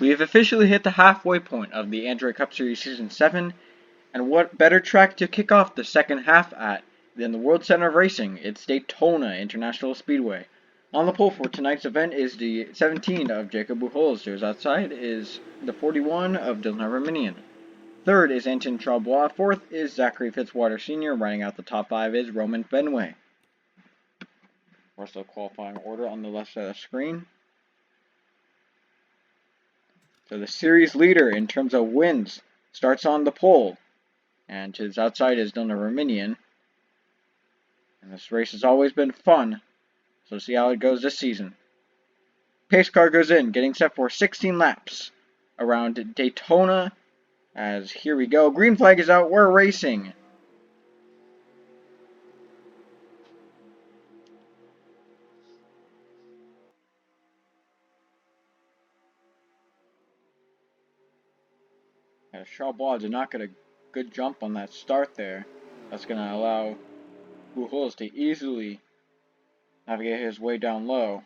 We have officially hit the halfway point of the Android Cup Series Season 7, and what better track to kick off the second half at than the World Center of Racing? It's Daytona International Speedway. On the pole for tonight's event is the 17 of Jacob Buchholz. There's outside is the 41 of Dylan Arminian. Third is Anton Charbois. Fourth is Zachary Fitzwater Sr. Running out the top 5 is Roman Benway. Rest of the qualifying order on the left side of the screen. So the series leader in terms of wins starts on the pole. And to his outside is Dylan Arminian. And this race has always been fun. So see how it goes this season. Pace car goes in, getting set for 16 laps around Daytona. As here we go. Green flag is out. We're racing. As Charbois did not get a good jump on that start there. That's going to allow Buchholz to easily navigate his way down low.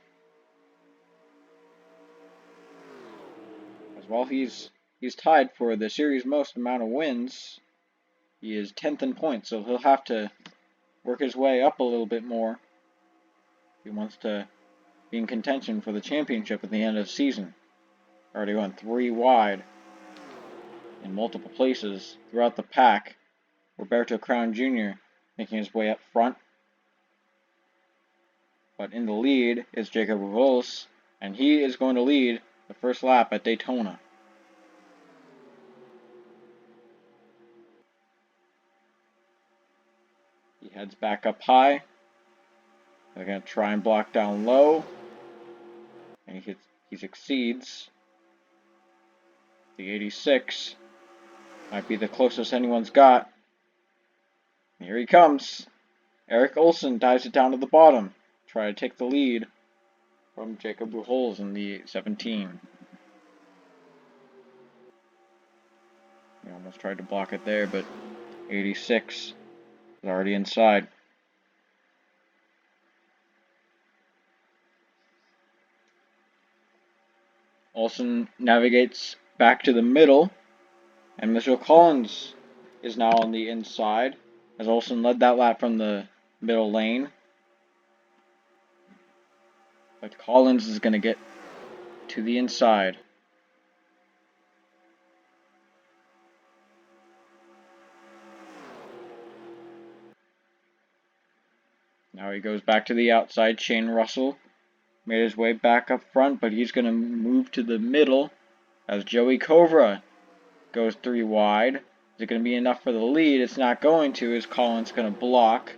As well, he's tied for the series most amount of wins. He is 10th in points, so he'll have to work his way up a little bit more if he wants to be in contention for the championship at the end of the season. Already went 3 wide in multiple places throughout the pack. Roberto Crown Jr. making his way up front. But in the lead is Jacob Buchholz, and he is going to lead the first lap at Daytona. He heads back up high. They're going to try and block down low. And he succeeds. The 86 might be the closest anyone's got. And here he comes. Eric Olsen dives it down to the bottom. Try to take the lead from Jacob Buchholz in the 17. He almost tried to block it there, but 86 is already inside. Olsen navigates back to the middle, and Mitchell Collins is now on the inside, as Olsen led that lap from the middle lane. But Collins is going to get to the inside. Now he goes back to the outside. Shane Russell made his way back up front, but he's going to move to the middle as Joey Cobra goes 3 wide. Is it going to be enough for the lead? It's not going to. Is Collins going to block?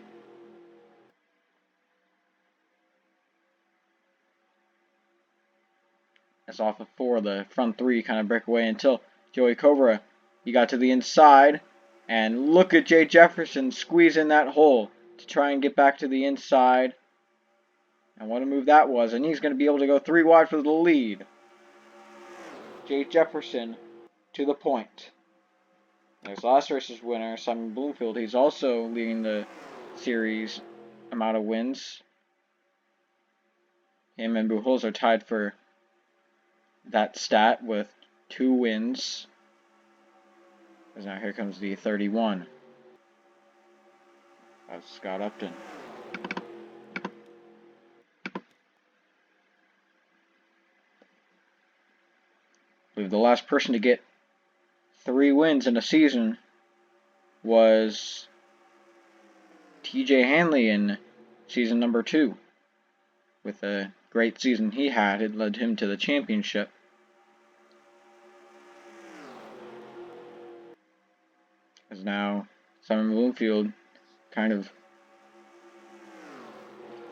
That's off of 4. The front 3 kind of break away until Joey Cobra, he got to the inside. And look at Jay Jefferson squeeze in that hole to try and get back to the inside. And what a move that was. And he's going to be able to go 3 wide for the lead. Jay Jefferson to the point. There's last race's winner, Simon Bloomfield. He's also leading the series amount of wins. Him and Buchholz are tied for that stat with 2 wins. Because now here comes the 31. That's Scott Upton. I believe the last person to get 3 wins in a season was TJ Hanley in season number 2. With a great season he had, it led him to the championship. As now Simon Bloomfield kind of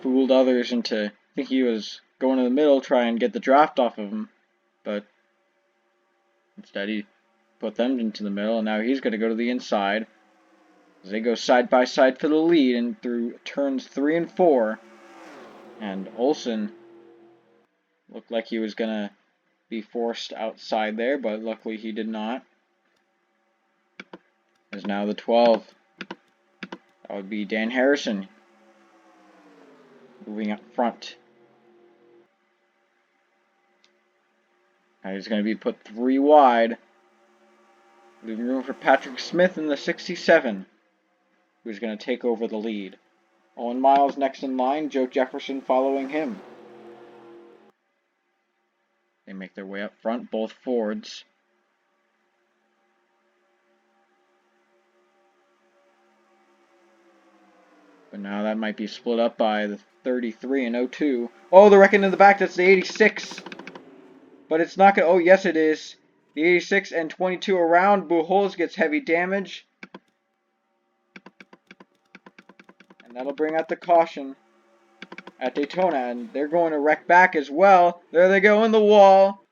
fooled others into thinking he was going to the middle, try and get the draft off of him, but instead he put them into the middle, and now he's going to go to the inside as they go side by side for the lead and through turns 3 and 4. And Olsen looked like he was going to be forced outside there, but luckily he did not. Is now the 12. That would be Dan Harrison moving up front. He's going to be put 3 wide, leaving room for Patrick Smith in the 67, who's going to take over the lead. Owen Miles next in line, Joe Jefferson following him. They make their way up front, both Fords. But now that might be split up by the 33 and 02. Oh, the wrecking in the back, that's the 86. But it's not going to, oh yes it is. The 86 and 22 around, Buchholz gets heavy damage. And that'll bring out the caution at Daytona, and they're going to wreck back as well. There they go in the wall.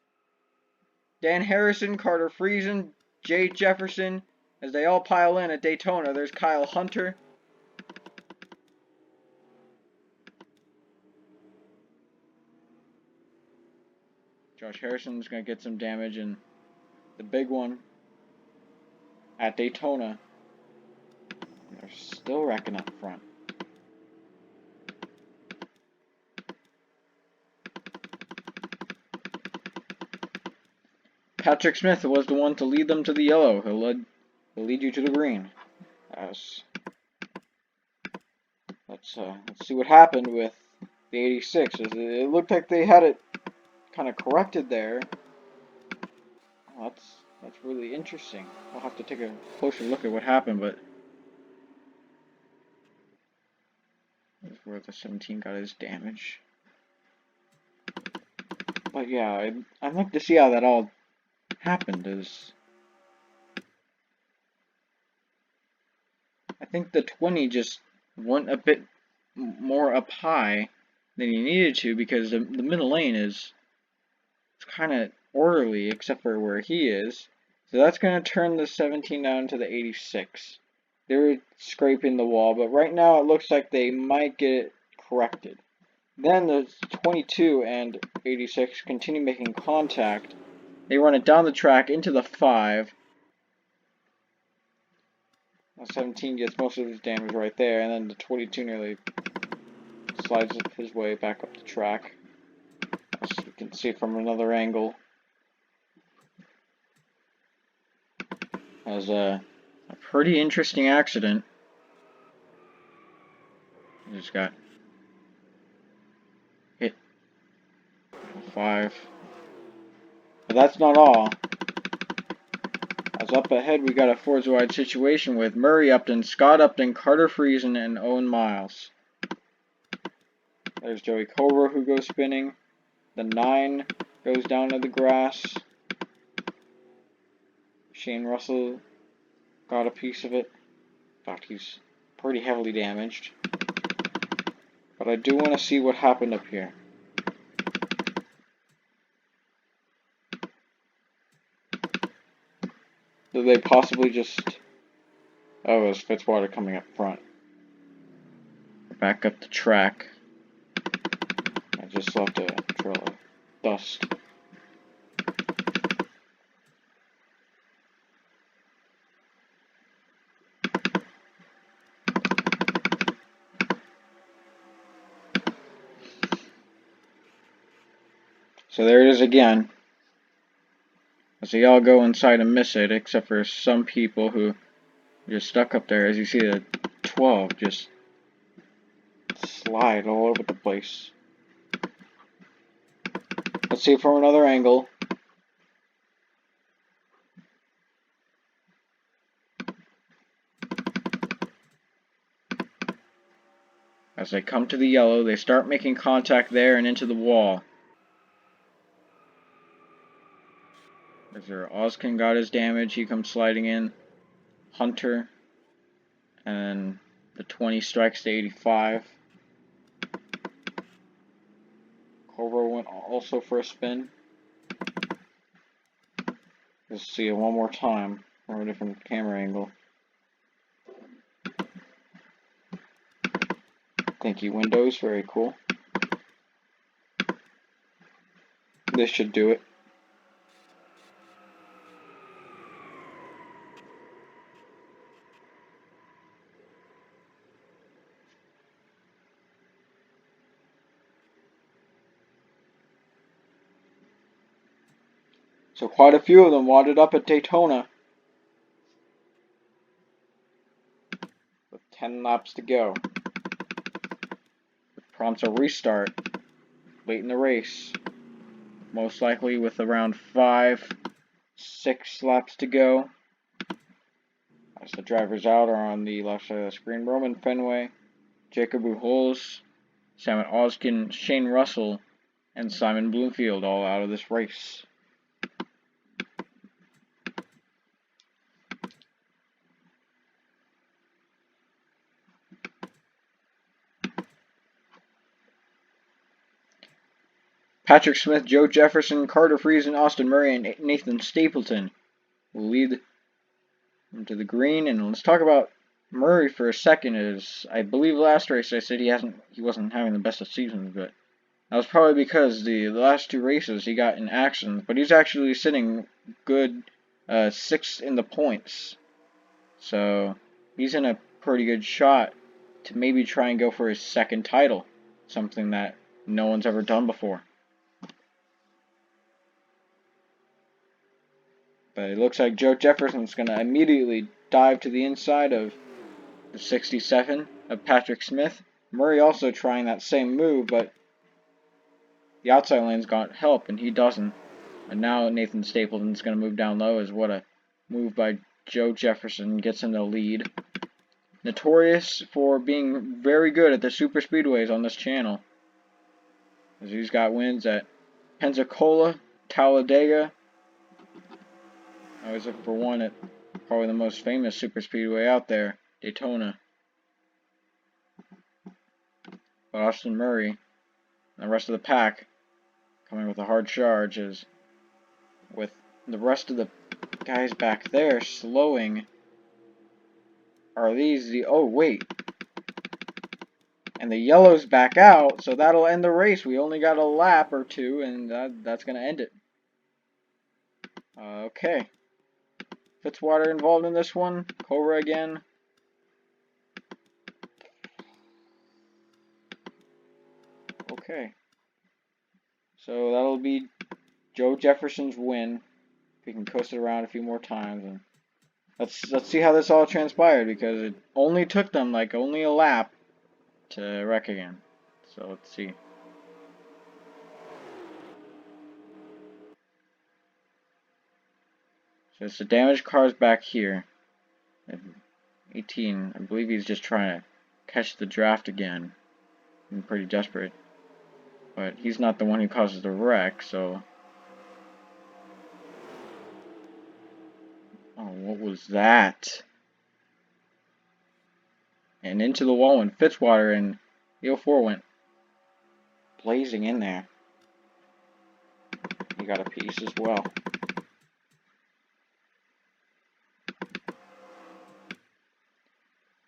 Dan Harrison, Carter Friesen, Jay Jefferson, as they all pile in at Daytona. There's Kyle Hunter. Josh Harrison's going to get some damage in the big one at Daytona. They're still wrecking up front. Patrick Smith was the one to lead them to the yellow. He'll lead you to the green. Let's see what happened with the 86. It looked like they had it kind of corrected there. Oh, that's really interesting. We'll have to take a closer look at what happened, but that's where the 17 got his damage. But yeah, I'd like to see how that all happened. I think the 20 just went a bit more up high than he needed to, because the middle lane is kind of orderly except for where he is. So that's going to turn the 17 down to the 86. They're scraping the wall, but right now it looks like they might get it corrected. Then the 22 and 86 continue making contact. They run it down the track into the 5. The 17 gets most of his damage right there, and then the 22 nearly slides his way back up the track. As you can see from another angle. As a pretty interesting accident. He just got hit. 5. But that's not all. As up ahead, we got a Fords wide situation with Murray Upton, Scott Upton, Carter Friesen, and Owen Miles. There's Joey Cobra who goes spinning. The 9 goes down to the grass. Shane Russell got a piece of it. In fact, he's pretty heavily damaged. But I do want to see what happened up here. Did they possibly just... Oh, it was Fitzwater coming up front. Back up the track. I just left a trail of dust. So there it is again. As they all go inside and miss it, except for some people who are just stuck up there. As you see, the 12 just slide all over the place. Let's see it from another angle. As they come to the yellow, they start making contact there and into the wall. As there, Oskin got his damage, he comes sliding in. Hunter. And the 20 strikes to 85. Cobra went also for a spin. Let's see it one more time from a different camera angle. Thank you, Windows. Very cool. This should do it. So quite a few of them wadded up at Daytona with 10 laps to go. It prompts a restart late in the race, most likely with around 5-6 laps to go. As the drivers out are on the left side of the screen, Roman Fenway, Jacob Uholes, Samuel Oskin, Shane Russell, and Simon Bloomfield all out of this race. Patrick Smith, Joe Jefferson, Carter Friesen, Austin Murray, and Nathan Stapleton will lead into the green. And let's talk about Murray for a second. As I believe last race I said he wasn't having the best of seasons, but that was probably because the last two races he got in actions. But he's actually sitting good 6th in the points, so he's in a pretty good shot to maybe try and go for his second title, something that no one's ever done before. But it looks like Joe Jefferson's going to immediately dive to the inside of the 67 of Patrick Smith. Murray also trying that same move, but the outside lane's got help, and he doesn't. And now Nathan Stapleton's going to move down low, as what a move by Joe Jefferson gets him the lead. Notorious for being very good at the super speedways on this channel, as he's got wins at Pensacola, Talladega. I was up for one at probably the most famous super speedway out there, Daytona. But Austin Murray and the rest of the pack coming with a hard charge, as with the rest of the guys back there slowing. Are these the... Oh, wait. And the yellow's back out, so that'll end the race. We only got a lap or two, and that's going to end it. Okay. Fitzwater involved in this one. Cobra again. Okay. So that'll be Joe Jefferson's win. We can coast it around a few more times, and let's see how this all transpired, because it only took them like only a lap to wreck again. So let's see. So it's the damaged cars back here. And 18, I believe he's just trying to catch the draft again. I'm pretty desperate. But he's not the one who causes the wreck, so... Oh, what was that? And into the wall went Fitzwater, and the 04 went blazing in there. He got a piece as well.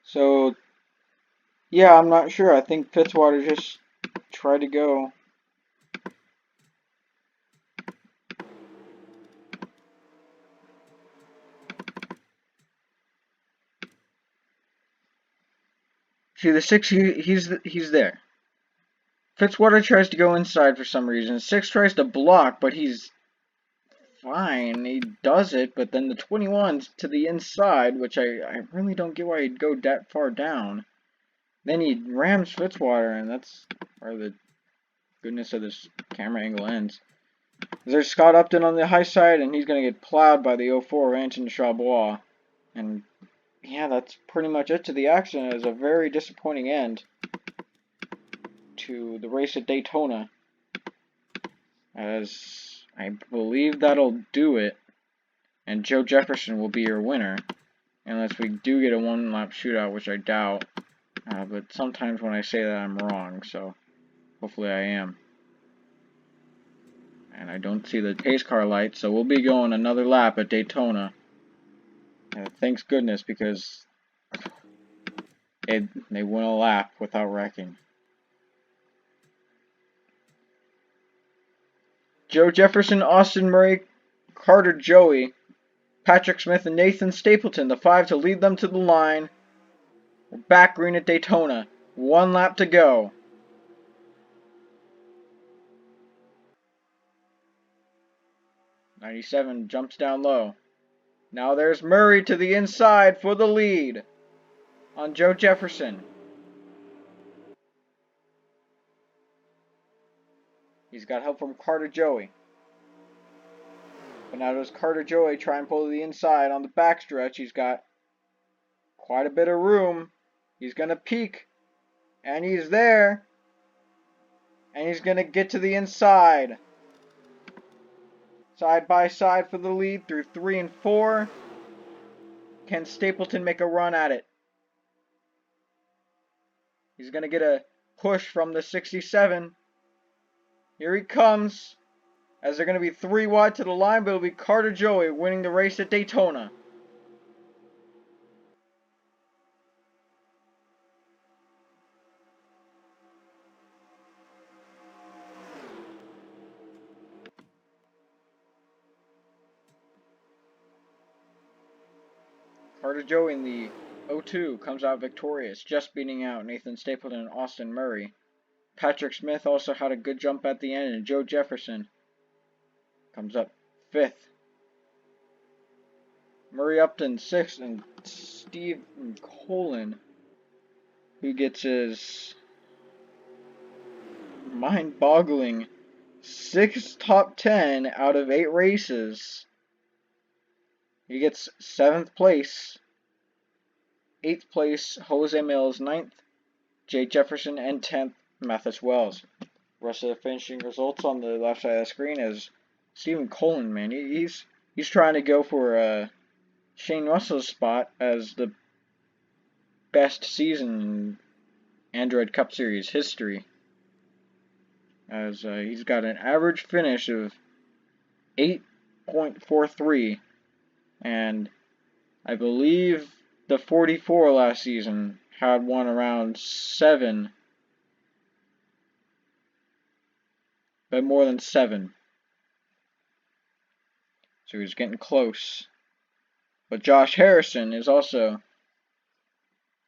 So, yeah, I'm not sure. I think Fitzwater just tried to go. See, the 6, he's there. Fitzwater tries to go inside for some reason. 6 tries to block, but he's fine. He does it, but then the 21's to the inside, which I really don't get why he'd go that far down. Then he rams Fitzwater, and that's where the goodness of this camera angle ends. There's Scott Upton on the high side, and he's going to get plowed by the 04 Anton Chabois. And yeah, that's pretty much it to the action. It was a very disappointing end to the race at Daytona, as I believe that'll do it, and Joe Jefferson will be your winner, unless we do get a one-lap shootout, which I doubt, but sometimes when I say that I'm wrong, so hopefully I am. And I don't see the pace car light, so we'll be going another lap at Daytona. Thanks goodness, because they went a lap without wrecking. Joe Jefferson, Austin Murray, Carter Joey, Patrick Smith, and Nathan Stapleton, the 5 to lead them to the line. We're back green at Daytona. 1 lap to go. 97 jumps down low. Now there's Murray to the inside for the lead on Joe Jefferson. He's got help from Carter Joey. But now does Carter Joey try and pull to the inside on the backstretch. He's got quite a bit of room. He's going to peak. And he's there. And he's going to get to the inside. Side by side for the lead through 3 and 4. Can Stapleton make a run at it? He's going to get a push from the 67. Here he comes. As they're going to be 3 wide to the line, but it'll be Carter Joey winning the race at Daytona. Carter Joey in the 02 comes out victorious, just beating out Nathan Stapleton and Austin Murray. Patrick Smith also had a good jump at the end, and Joe Jefferson comes up 5th. Murray Upton 6th, and Steve Colin, who gets his mind-boggling 6th top 10 out of 8 races. He gets 7th place. 8th place, Jose Mills 9th, Jay Jefferson, and 10th, Mathis Wells. Rest of the finishing results on the left side of the screen is Stephen Colin, man. He's trying to go for Shane Russell's spot as the best season in Android Cup Series history. As he's got an average finish of 8.43, and I believe the 44 last season had one around 7, but more than 7. So he's getting close. But Josh Harrison is also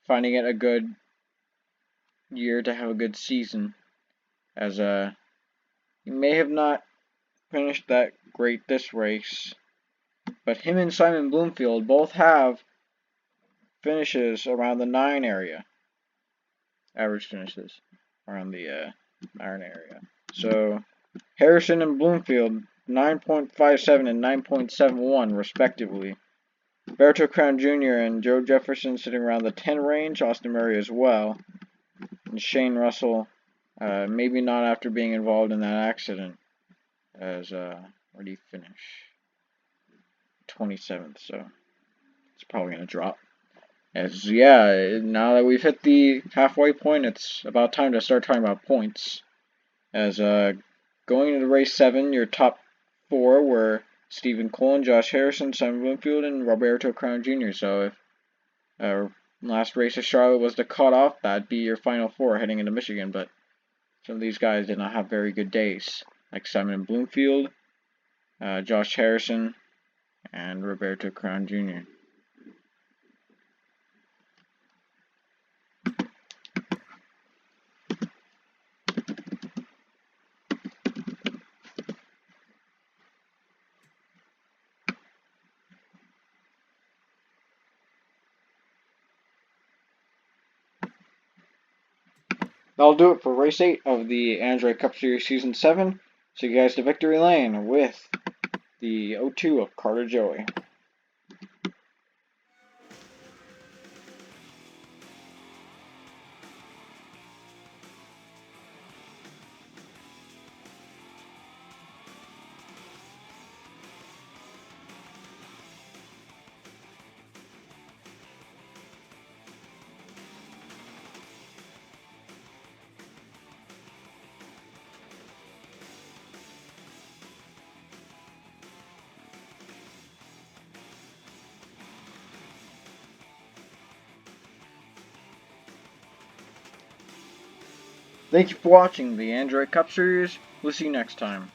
finding it a good year to have a good season, as he may have not finished that great this race, but him and Simon Bloomfield both have finishes around the 9 area. Average finishes around the 9 area. So Harrison and Bloomfield 9.57 and 9.71 respectively. Roberto Crown Jr. and Joe Jefferson sitting around the 10 range. Austin Murray as well. And Shane Russell, maybe not after being involved in that accident. As where did he finish? 27th. So it's probably gonna drop. As yeah, now that we've hit the halfway point, it's about time to start talking about points. As going into race 7, your top 4 were Stephen Colin, Josh Harrison, Simon Bloomfield, and Roberto Crown Jr. So if last race of Charlotte was the cutoff, that'd be your final 4 heading into Michigan. But some of these guys did not have very good days, like Simon Bloomfield, Josh Harrison, and Roberto Crown Jr. That'll do it for race 8 of the Android Cup Series Season 7. See you guys to victory lane with the 02 of Carter Joey. Thank you for watching the Android Cup Series. We'll see you next time.